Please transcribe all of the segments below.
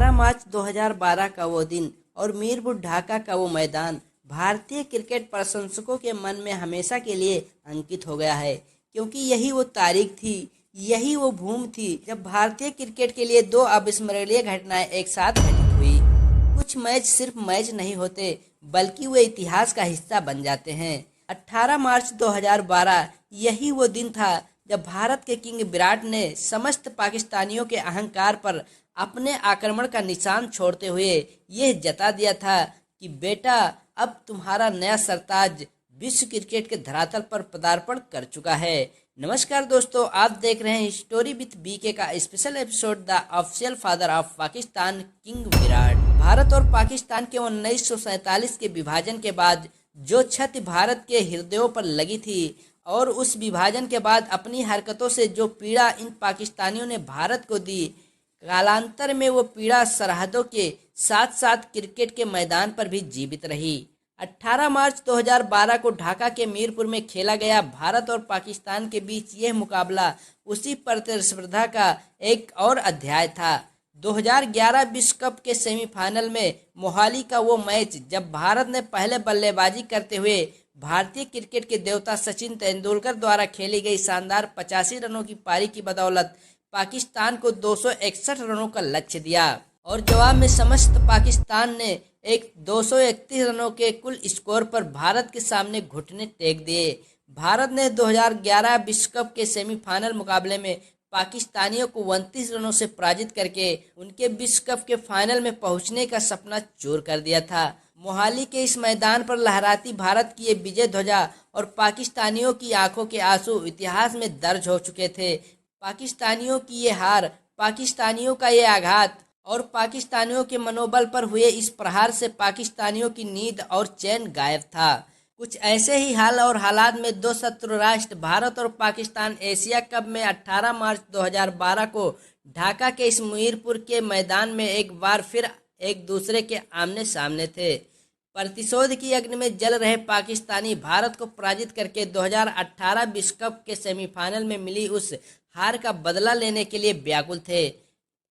18 मार्च 2012 का वो दिन और मीरपुर ढाका का वो मैदान भारतीय क्रिकेट प्रशंसकों के मन में हमेशा के लिए अंकित हो गया है, क्योंकि यही वो तारीख थी, यही वो भूमि थी जब भारतीय क्रिकेट के लिए दो अविस्मरणीय घटनाएं एक साथ घटित हुई। कुछ मैच सिर्फ मैच नहीं होते, बल्कि वे इतिहास का हिस्सा बन जाते हैं। 18 मार्च 2012 यही वो दिन था जब भारत के किंग विराट ने समस्त पाकिस्तानियों के अहंकार पर अपने आक्रमण का निशान छोड़ते हुए यह जता दिया था कि बेटा, अब तुम्हारा नया सरताज विश्व क्रिकेट के धरातल पर पदार्पण कर चुका है। नमस्कार दोस्तों, आप देख रहे हैं स्टोरी विथ बीके का special episode the official father of Pakistan king Virat. Bharat और पाकिस्तान के 1947 के विभाजन के बाद जो क्षति भारत के हृदयों पर लगी थी और उस विभाजन के बाद अपनी हरकतों से जो पीड़ा इन पाकिस्तानियों ने भारत को दी, कालांतर में वो पीड़ा सरहदों के साथ साथ क्रिकेट के मैदान पर भी जीवित रही। 18 मार्च 2012 को ढाका के मीरपुर में खेला गया भारत और पाकिस्तान के बीच यह मुकाबला उसी प्रतिस्पर्धा का एक और अध्याय था। 2011 विश्व कप के सेमीफाइनल में मोहाली का वो मैच जब भारत ने पहले बल्लेबाजी करते हुए भारतीय क्रिकेट के देवता सचिन तेंदुलकर द्वारा खेली गई शानदार 85 रनों की पारी की बदौलत पाकिस्तान को 261 रनों का लक्ष्य दिया और जवाब में समस्त पाकिस्तान ने एक 231 रनों के कुल स्कोर पर भारत के सामने घुटने टेक दिए। भारत ने 2011 विश्व कप के सेमीफाइनल मुकाबले में पाकिस्तानियों को 29 रनों से पराजित करके उनके विश्व कप के फाइनल में पहुंचने का सपना चूर कर दिया था। मोहाली के इस मैदान पर लहराती भारत की ये विजय ध्वजा और पाकिस्तानियों की आंखों के आंसू इतिहास में दर्ज हो चुके थे। पाकिस्तानियों की ये हार, पाकिस्तानियों का ये आघात और पाकिस्तानियों के मनोबल पर हुए इस प्रहार से पाकिस्तानियों की नींद और चैन गायब था। कुछ ऐसे ही हाल और हालात में दो शत्रु राष्ट्र भारत और पाकिस्तान एशिया कप में 18 मार्च 2012 को ढाका के इस मीरपुर के मैदान में एक बार फिर एक दूसरे के आमने सामने थे। प्रतिशोध की अग्नि में जल रहे पाकिस्तानी भारत को पराजित करके 2018 विश्व कप के सेमीफाइनल में मिली उस हार का बदला लेने के लिए व्याकुल थे।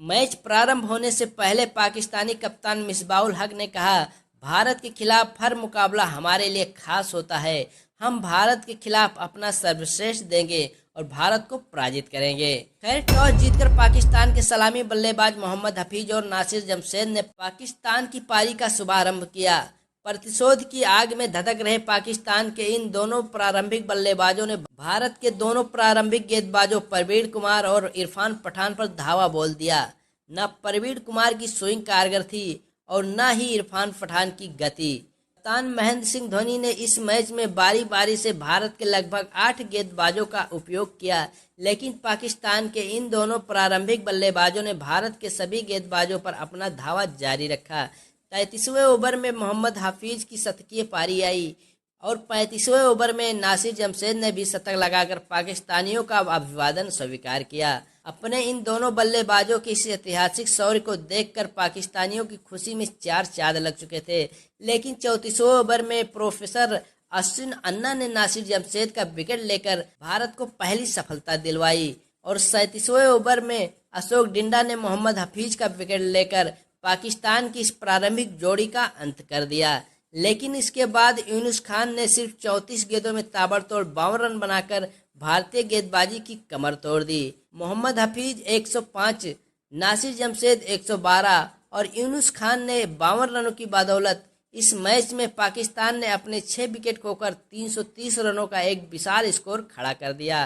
मैच प्रारंभ होने से पहले पाकिस्तानी कप्तान मिसबाउल हक ने कहा, भारत के खिलाफ हर मुकाबला हमारे लिए खास होता है। हम भारत के खिलाफ अपना सर्वश्रेष्ठ देंगे और भारत को पराजित करेंगे। खैर, टॉस जीतकर पाकिस्तान के सलामी बल्लेबाज मोहम्मद हफीज और नासिर जमशेद ने पाकिस्तान की पारी का शुभारंभ किया। प्रतिशोध की आग में धधक रहे पाकिस्तान के इन दोनों प्रारंभिक बल्लेबाजों ने भारत के दोनों प्रारंभिक गेंदबाजों प्रवीण कुमार और इरफान पठान पर धावा बोल दिया। न प्रवीण कुमार की स्विंग कारगर थी और न ही इरफान पठान की गति। कप्तान महेंद्र सिंह धोनी ने इस मैच में बारी बारी से भारत के लगभग 8 गेंदबाजों का उपयोग किया, लेकिन पाकिस्तान के इन दोनों प्रारंभिक बल्लेबाजों ने भारत के सभी गेंदबाजों पर अपना धावा जारी रखा। 33वें ओवर में मोहम्मद हफीज की शतकीय पारी आई और 35वें ओवर में नासिर जमशेद ने भी शतक लगाकर पाकिस्तानियों का अभिवादन स्वीकार किया। अपने इन दोनों बल्लेबाजों के इस ऐतिहासिक शौर्य को देखकर पाकिस्तानियों की खुशी में चार चांद लग चुके थे, लेकिन 34वें ओवर में प्रोफेसर अश्विन अन्ना ने नासिर जमशेद का विकेट लेकर भारत को पहली सफलता दिलवाई और 37वें ओवर में अशोक डिंडा ने मोहम्मद हफीज का विकेट लेकर पाकिस्तान की इस प्रारंभिक जोड़ी का अंत कर दिया। लेकिन इसके बाद यूनुस खान ने सिर्फ 34 गेंदों में ताबड़तोड़ 52 रन बनाकर भारतीय गेंदबाजी की कमर तोड़ दी। मोहम्मद हफीज 105, नासिर जमशेद 112 और यूनुस खान ने 52 रनों की बदौलत इस मैच में पाकिस्तान ने अपने 6 विकेट खोकर 330 रनों का एक विशाल स्कोर खड़ा कर दिया।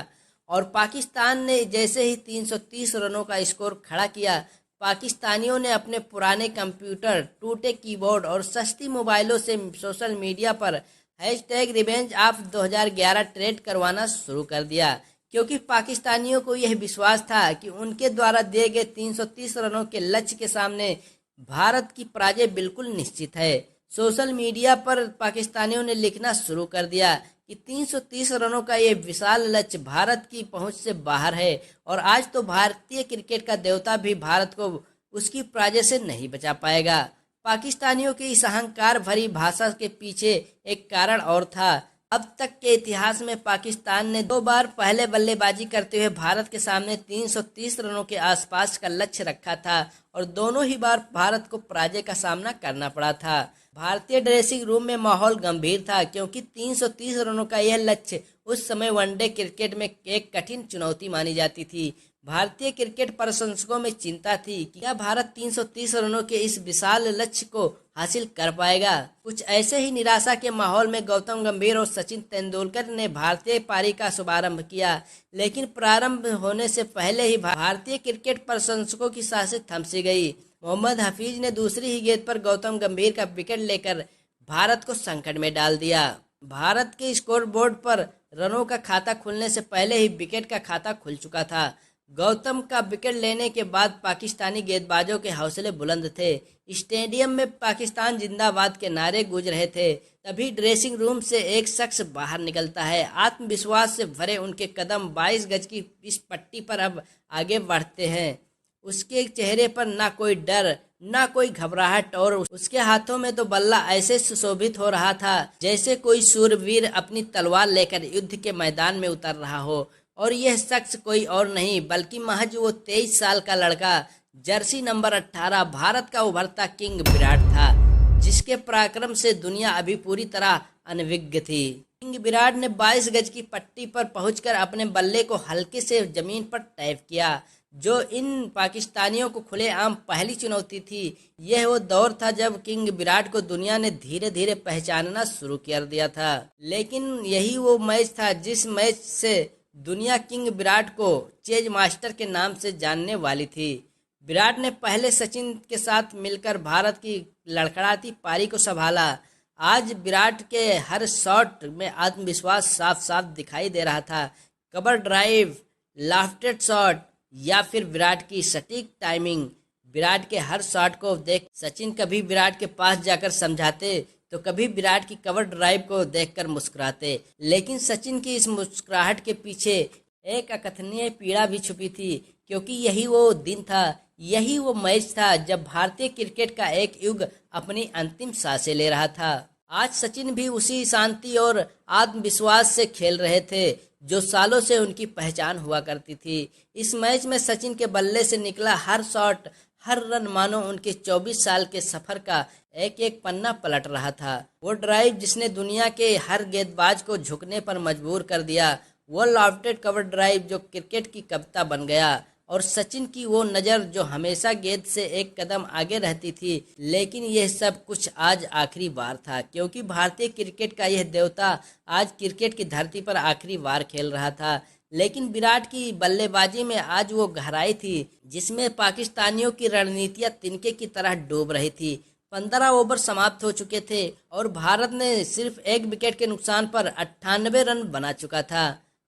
और पाकिस्तान ने जैसे ही 330 रनों का स्कोर खड़ा किया, पाकिस्तानियों ने अपने पुराने कंप्यूटर, टूटे कीबोर्ड और सस्ती मोबाइलों से सोशल मीडिया पर #रिवेंज ऑफ 2011 ट्रेड करवाना शुरू कर दिया, क्योंकि पाकिस्तानियों को यह विश्वास था कि उनके द्वारा दिए गए 330 रनों के लक्ष्य के सामने भारत की पराजय बिल्कुल निश्चित है। सोशल मीडिया पर पाकिस्तानियों ने लिखना शुरू कर दिया कि 330 रनों का ये विशाल लक्ष्य भारत की पहुंच से बाहर है और आज तो भारतीय क्रिकेट का देवता भी भारत को उसकी पराजय से नहीं बचा पाएगा। पाकिस्तानियों की इस अहंकार भरी भाषा के पीछे एक कारण और था। अब तक के इतिहास में पाकिस्तान ने 2 बार पहले बल्लेबाजी करते हुए भारत के सामने 330 रनों के आसपास का लक्ष्य रखा था और दोनों ही बार भारत को पराजय का सामना करना पड़ा था। भारतीय ड्रेसिंग रूम में माहौल गंभीर था क्योंकि 330 रनों का यह लक्ष्य उस समय वनडे क्रिकेट में एक कठिन चुनौती मानी जाती थी। भारतीय क्रिकेट प्रशंसकों में चिंता थी कि क्या भारत 330 रनों के इस विशाल लक्ष्य को हासिल कर पाएगा। कुछ ऐसे ही निराशा के माहौल में गौतम गंभीर और सचिन तेंदुलकर ने भारतीय पारी का शुभारंभ किया, लेकिन प्रारंभ होने से पहले ही भारतीय क्रिकेट प्रशंसकों की सांसें थम सी गई। मोहम्मद हफीज ने दूसरी ही गेंद पर गौतम गंभीर का विकेट लेकर भारत को संकट में डाल दिया। भारत के स्कोरबोर्ड पर रनों का खाता खुलने से पहले ही विकेट का खाता खुल चुका था। गौतम का विकेट लेने के बाद पाकिस्तानी गेंदबाजों के हौसले बुलंद थे। स्टेडियम में पाकिस्तान जिंदाबाद के नारे गूंज रहे थे। तभी ड्रेसिंग रूम से एक शख्स बाहर निकलता है। आत्मविश्वास से भरे उनके कदम 22 गज की इस पट्टी पर अब आगे बढ़ते हैं। उसके चेहरे पर ना कोई डर ना कोई घबराहट और उसके हाथों में तो बल्ला ऐसे सुशोभित हो रहा था जैसे कोई शूरवीर अपनी तलवार लेकर युद्ध के मैदान में उतर रहा हो। और यह शख्स कोई और नहीं बल्कि महज वो 23 साल का लड़का, जर्सी नंबर 18, भारत का उभरता किंग विराट था, जिसके पराक्रम से दुनिया अभी पूरी तरह अनभिज्ञ थी। किंग विराट ने 22 गज की पट्टी पर पहुंचकर अपने बल्ले को हल्के से जमीन पर टैप किया, जो इन पाकिस्तानियों को खुलेआम पहली चुनौती थी। यह वो दौर था जब किंग विराट को दुनिया ने धीरे धीरे पहचानना शुरू कर दिया था। लेकिन यही वो मैच था जिस मैच से दुनिया किंग विराट को चेज मास्टर के नाम से जानने वाली थी। विराट ने पहले सचिन के साथ मिलकर भारत की लड़खड़ाती पारी को संभाला। आज विराट के हर शॉट में आत्मविश्वास साफ साफ दिखाई दे रहा था। कवर ड्राइव, लाफ्टेड शॉट या फिर विराट की सटीक टाइमिंग। विराट के हर शॉट को देख सचिन कभी विराट के पास जाकर समझाते तो कभी विराट की कवर ड्राइव को देखकर मुस्कुराते। लेकिन सचिन की इस मुस्कुराहट के पीछे एक अकथनीय पीड़ा भी छुपी थी, क्योंकि यही वो दिन था, यही वो मैच था जब भारतीय क्रिकेट का एक युग अपनी अंतिम सांसें ले रहा था। आज सचिन भी उसी शांति और आत्मविश्वास से खेल रहे थे जो सालों से उनकी पहचान हुआ करती थी। इस मैच में सचिन के बल्ले से निकला हर शॉट, हर रन मानो उनके 24 साल के सफर का एक एक पन्ना पलट रहा था। वो ड्राइव जिसने दुनिया के हर गेंदबाज को झुकने पर मजबूर कर दिया, वो लॉफ्टेड कवर ड्राइव जो क्रिकेट की कविता बन गया, और सचिन की वो नज़र जो हमेशा गेंद से एक कदम आगे रहती थी। लेकिन यह सब कुछ आज आखिरी बार था, क्योंकि भारतीय क्रिकेट का यह देवता आज क्रिकेट की धरती पर आखिरी बार खेल रहा था। लेकिन विराट की बल्लेबाजी में आज वो गहराई थी जिसमें पाकिस्तानियों की रणनीतियां तिनके की तरह डूब रही थी। 15 ओवर समाप्त हो चुके थे और भारत ने सिर्फ एक विकेट के नुकसान पर 98 रन बना चुका था।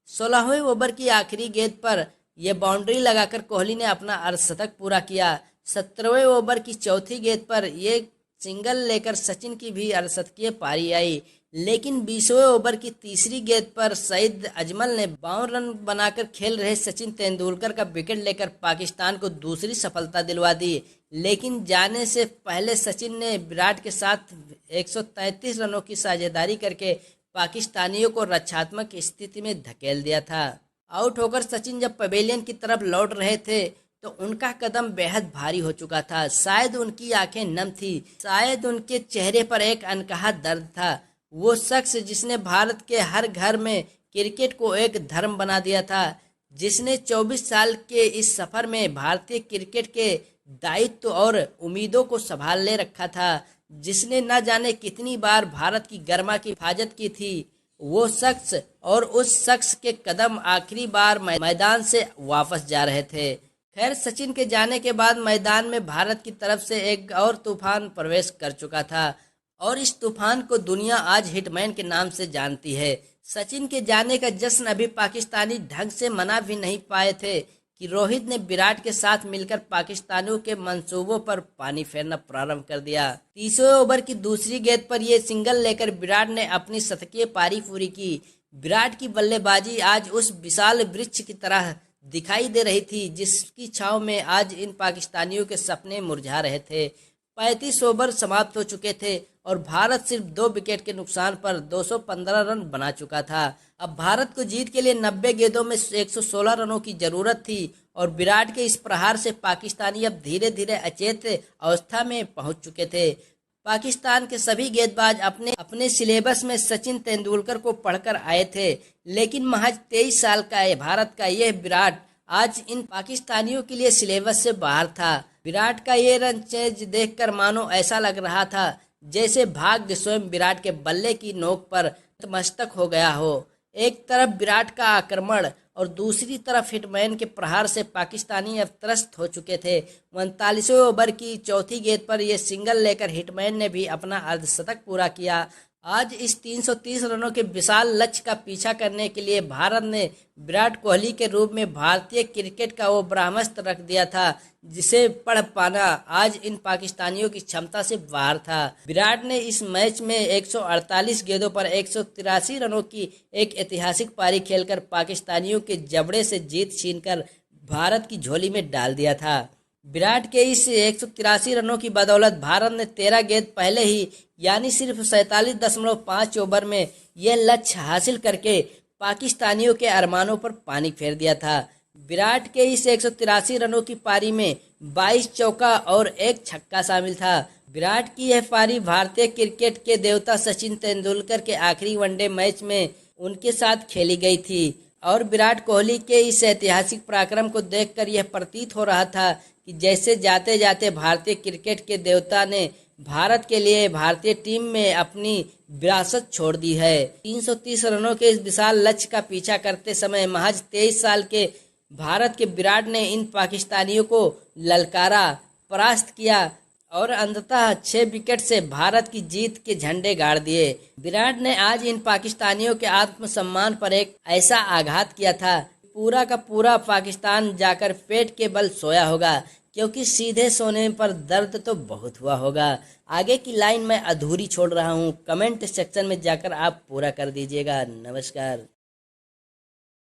16वें ओवर की आखिरी गेंद पर यह बाउंड्री लगाकर कोहली ने अपना अर्धशतक पूरा किया। 17वें ओवर की चौथी गेंद पर यह सिंगल लेकर सचिन की भी अर्धशतकीय पारी आई। लेकिन 20वें ओवर की तीसरी गेंद पर सईद अजमल ने 52 रन बनाकर खेल रहे सचिन तेंदुलकर का विकेट लेकर पाकिस्तान को दूसरी सफलता दिलवा दी। लेकिन जाने से पहले सचिन ने विराट के साथ 133 रनों की साझेदारी करके पाकिस्तानियों को रक्षात्मक स्थिति में धकेल दिया था। आउट होकर सचिन जब पवेलियन की तरफ लौट रहे थे तो उनका कदम बेहद भारी हो चुका था। शायद उनकी आंखें नम थी, शायद उनके चेहरे पर एक अनकहा दर्द था। वो शख्स जिसने भारत के हर घर में क्रिकेट को एक धर्म बना दिया था, जिसने 24 साल के इस सफर में भारतीय क्रिकेट के दायित्व और उम्मीदों को संभाल ले रखा था, जिसने न जाने कितनी बार भारत की गर्मा की हिफाजत की थी, वो शख्स और उस शख्स के कदम आखिरी बार मैदान से वापस जा रहे थे। खैर, सचिन के जाने के बाद मैदान में भारत की तरफ से एक और तूफान प्रवेश कर चुका था और इस तूफान को दुनिया आज हिटमैन के नाम से जानती है। सचिन के जाने का जश्न अभी पाकिस्तानी ढंग से मना भी नहीं पाए थे कि रोहित ने विराट के साथ मिलकर पाकिस्तानियों के मंसूबों पर पानी फेरना प्रारंभ कर दिया। 30वें ओवर की दूसरी गेंद पर यह सिंगल लेकर विराट ने अपनी शतकीय पारी पूरी की। विराट की बल्लेबाजी आज उस विशाल वृक्ष की तरह दिखाई दे रही थी जिसकी छांव में आज इन पाकिस्तानियों के सपने मुरझा रहे थे। 35 ओवर समाप्त हो चुके थे और भारत सिर्फ 2 विकेट के नुकसान पर 215 रन बना चुका था। अब भारत को जीत के लिए 90 गेंदों में 116 रनों की जरूरत थी और विराट के इस प्रहार से पाकिस्तानी अब धीरे धीरे अचेत अवस्था में पहुंच चुके थे। पाकिस्तान के सभी गेंदबाज अपने अपने सिलेबस में सचिन तेंदुलकर को पढ़कर आए थे, लेकिन महज 23 साल का भारत का यह विराट आज इन पाकिस्तानियों के लिए सिलेबस से बाहर था। विराट का ये रन चेज देखकर मानो ऐसा लग रहा था जैसे भाग्य स्वयं विराट के बल्ले की नोक पर नतमस्तक हो गया हो। एक तरफ विराट का आक्रमण और दूसरी तरफ हिटमैन के प्रहार से पाकिस्तानी अब त्रस्त हो चुके थे। 39वें ओवर की चौथी गेंद पर यह सिंगल लेकर हिटमैन ने भी अपना अर्धशतक पूरा किया। आज इस 330 रनों के विशाल लक्ष्य का पीछा करने के लिए भारत ने विराट कोहली के रूप में भारतीय क्रिकेट का वो ब्रह्मास्त्र रख दिया था जिसे पढ़ पाना आज इन पाकिस्तानियों की क्षमता से बाहर था। विराट ने इस मैच में 148 गेंदों पर 183 रनों की एक ऐतिहासिक पारी खेलकर पाकिस्तानियों के जबड़े से जीत छीनकर भारत की झोली में डाल दिया था। विराट के इस 183 रनों की बदौलत भारत ने 13 गेंद पहले ही यानी सिर्फ 47.5 ओवर में यह लक्ष्य हासिल करके पाकिस्तानियों के अरमानों पर पानी फेर दिया था। विराट के इस 183 रनों की पारी में 22 चौका और 1 छक्का शामिल था। विराट की यह पारी भारतीय क्रिकेट के देवता सचिन तेंदुलकर के आखिरी वनडे मैच में उनके साथ खेली गई थी और विराट कोहली के इस ऐतिहासिक पराक्रम को देखकर यह प्रतीत हो रहा था कि जैसे जाते जाते भारतीय क्रिकेट के देवता ने भारत के लिए भारतीय टीम में अपनी विरासत छोड़ दी है। 330 रनों के इस विशाल लक्ष्य का पीछा करते समय महज 23 साल के भारत के विराट ने इन पाकिस्तानियों को ललकारा, परास्त किया और अंततः 6 विकेट से भारत की जीत के झंडे गाड़ दिए। विराट ने आज इन पाकिस्तानियों के आत्मसम्मान पर एक ऐसा आघात किया था पूरा का पूरा पाकिस्तान जाकर पेट के बल सोया होगा, क्योंकि सीधे सोने पर दर्द तो बहुत हुआ होगा। आगे की लाइन मैं अधूरी छोड़ रहा हूँ, कमेंट सेक्शन में जाकर आप पूरा कर दीजिएगा। नमस्कार।